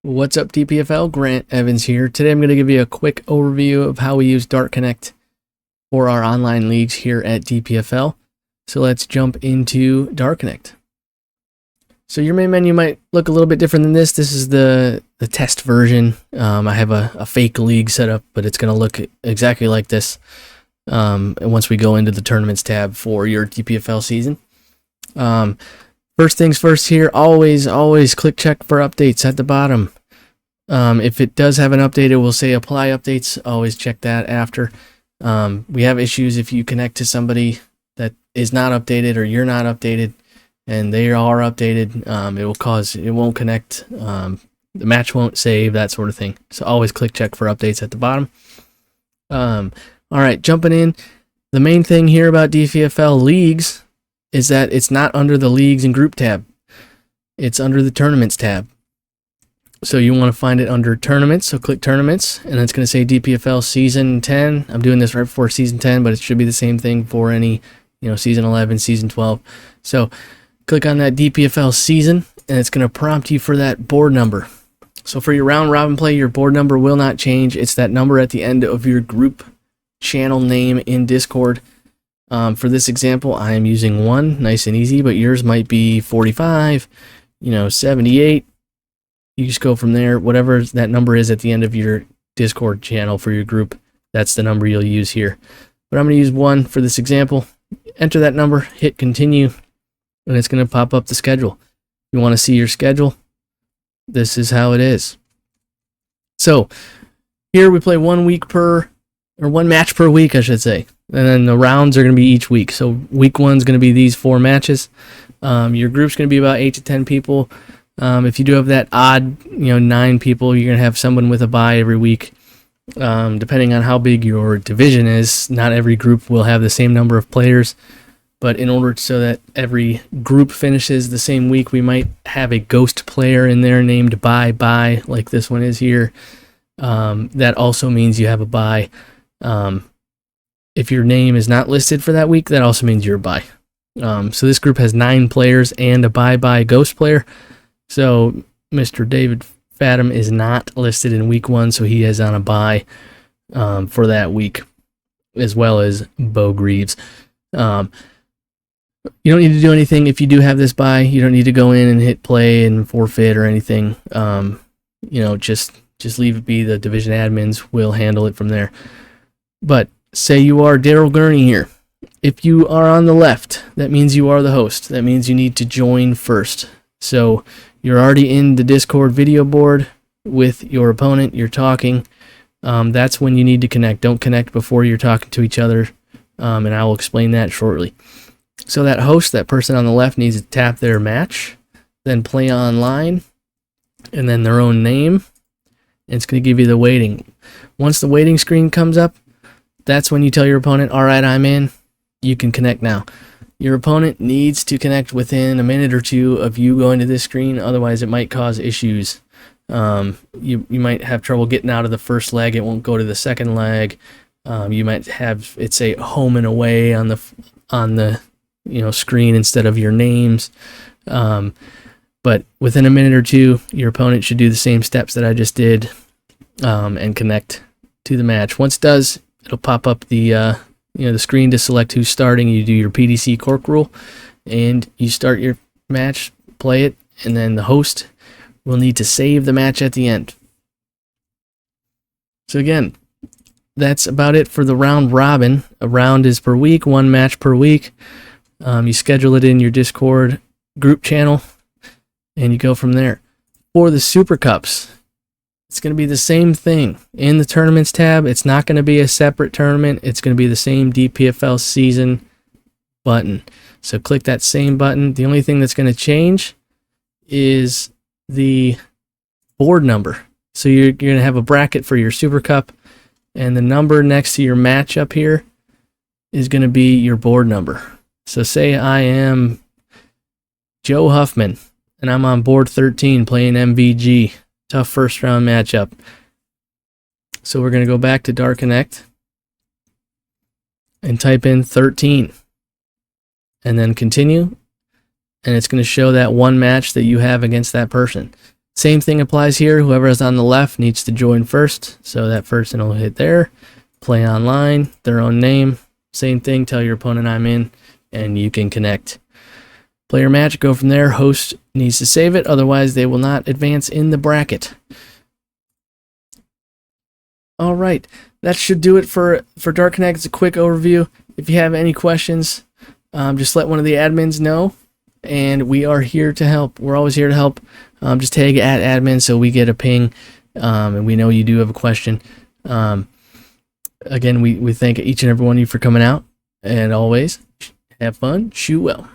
What's up, DPFL? Grant Evans here. Today I'm going to give you a quick overview of how we use DartConnect for our online leagues here at DPFL. So let's jump into DartConnect. So your main menu might look a little bit different than this. This is the test version. I have a fake league set up, but it's going to look exactly like this once we go into the tournaments tab for your DPFL season. First things first here, always click check for updates at the bottom. If it does have an update, it will say apply updates. Always check that after. We have issues if you connect to somebody that is not updated or you're not updated and they are updated. It won't connect. The match won't save, that sort of thing. So always click check for updates at the bottom. All right, jumping in. The main thing here about DPFL leagues is that it's not under the leagues and group tab. It's under the tournaments tab. So you want to find it under tournaments. So click tournaments, and it's going to say DPFL season 10. I'm doing this right before season 10, but it should be the same thing for any, season 11, season 12. So click on that DPFL season, and it's going to prompt you for that board number. So for your round robin play, your board number will not change. It's that number at the end of your group channel name in Discord. For this example, I am using 1, nice and easy, but yours might be 45, 78. You just go from there. Whatever that number is at the end of your Discord channel for your group, that's the number you'll use here. But I'm going to use 1 for this example. Enter that number, hit continue, and it's going to pop up the schedule. You want to see your schedule? This is how it is. So here we play one match per week, I should say. And then the rounds are going to be each week. So week 1 is going to be these 4 matches. Your group's going to be about 8 to 10 people. If you do have that odd, 9 people, you're going to have someone with a bye every week. Depending on how big your division is, not every group will have the same number of players. But in order so that every group finishes the same week, we might have a ghost player in there named bye, like this one is here. That also means you have a bye. If your name is not listed for that week, that also means you're a bye. So this group has 9 players and a bye ghost player. So Mr. David Fathom is not listed in week 1, so he is on a bye for that week, as well as Bo Greaves. You don't need to do anything if you do have this bye. You don't need to go in and hit play and forfeit or anything. Just leave it be. The division admins will handle it from there. But say you are Daryl Gurney here. If you are on the left, that means you are the host. That means you need to join first. So you're already in the Discord video board with your opponent. You're talking. That's when you need to connect. Don't connect before you're talking to each other. And I will explain that shortly. So that host, that person on the left, needs to tap their match, then play online, and then their own name. And it's going to give you the waiting. Once the waiting screen comes up, that's when you tell your opponent, all right, I'm in. You can connect now. Your opponent needs to connect within a minute or 2 of you going to this screen. Otherwise, it might cause issues. You might have trouble getting out of the first leg. It won't go to the second leg. You might have it say home and away on the screen instead of your names. But within a minute or 2, your opponent should do the same steps that I just did and connect to the match. Once it does, it'll pop up the screen to select who's starting. You do your PDC cork rule, and you start your match, play it, and then the host will need to save the match at the end. So again, that's about it for the round robin. A round is per week, 1 match per week. You schedule it in your Discord group channel, and you go from there. For the Super Cups, it's going to be the same thing. In the tournaments tab, it's not going to be a separate tournament. It's going to be the same DPFL season button. So click that same button. The only thing that's going to change is the board number. So you're going to have a bracket for your Super Cup, and the number next to your match up here is going to be your board number. So say I am Joe Huffman, and I'm on board 13 playing MVG. Tough first round matchup. So we're going to go back to DartConnect and type in 13 and then continue, and it's going to show that one match that you have against that person. Same thing applies here. Whoever is on the left needs to join first. So that person will hit there. Play online, their own name. Same thing. Tell your opponent I'm in, and you can connect. Play your match. Go from there. Host needs to save it. Otherwise, they will not advance in the bracket. All right. That should do it for DartConnect. It's a quick overview. If you have any questions, just let one of the admins know. And we are here to help. We're always here to help. Just tag @admin so we get a ping, and we know you do have a question. Again, we thank each and every one of you for coming out, and always have fun, shoot well.